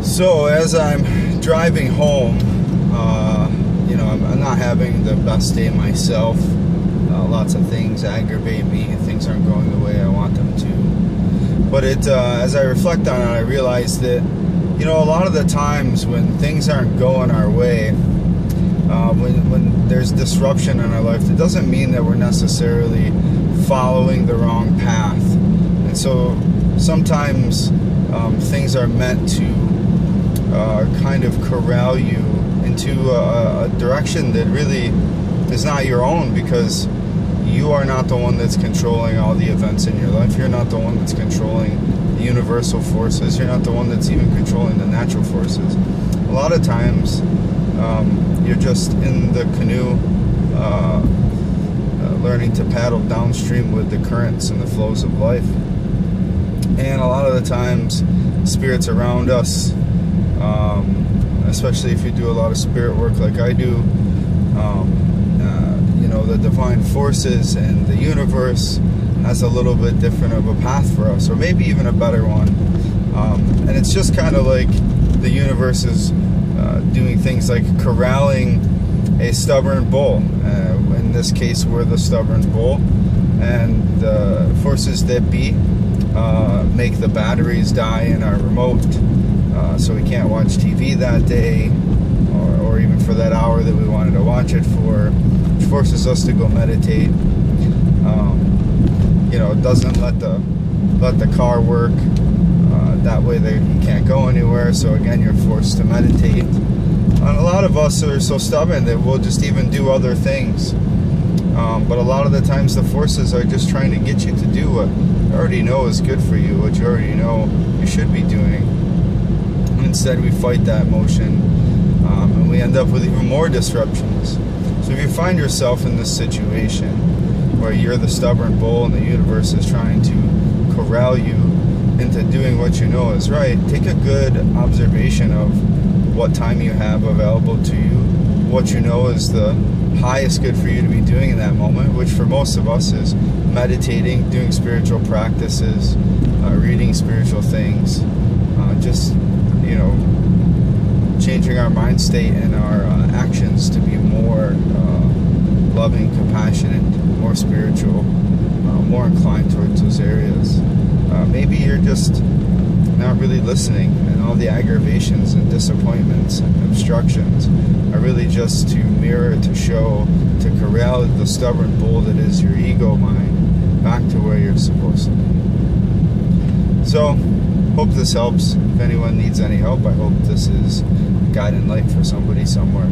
So as I'm driving home, I'm not having the best day myself. Lots of things aggravate me. Things aren't going the way I want them to. But as I reflect on it, I realize that, a lot of the times when things aren't going our way, when there's disruption in our life, it doesn't mean that we're necessarily following the wrong path. And so sometimes things are meant to kind of corral you into a direction that really is not your own, because you are not the one that's controlling all the events in your life. You're not the one that's controlling the universal forces. You're not the one that's even controlling the natural forces. A lot of times you're just in the canoe learning to paddle downstream with the currents and the flows of life. And a lot of the times spirits around us, especially if you do a lot of spirit work like I do, the divine forces and the universe has a little bit different of a path for us, or maybe even a better one. And it's just kind of like the universe is doing things like corralling a stubborn bull. In this case, we're the stubborn bull, and the forces that be make the batteries die in our remote, so we can't watch TV that day, or even for that hour that we wanted to watch it for, which forces us to go meditate. It doesn't let the car work. That way you can't go anywhere, so again you're forced to meditate. And a lot of us are so stubborn that we'll just even do other things. But a lot of the times the forces are just trying to get you to do what you already know is good for you, what you already know you should be doing. Instead we fight that motion, and we end up with even more disruptions. So if you find yourself in this situation where you're the stubborn bull and the universe is trying to corral you into doing what you know is right, take a good observation of what time you have available to you, what you know is the highest good for you to be doing in that moment, which for most of us is meditating, doing spiritual practices, reading spiritual things, just changing our mind state and our actions to be more loving, compassionate, more spiritual, more inclined towards those areas. Maybe you're just not really listening, and all the aggravations and disappointments and obstructions are really just to mirror, to show, to corral the stubborn bull that is your ego mind back to where you're supposed to be. So, hope this helps. If anyone needs any help, I hope this is a guiding light for somebody somewhere.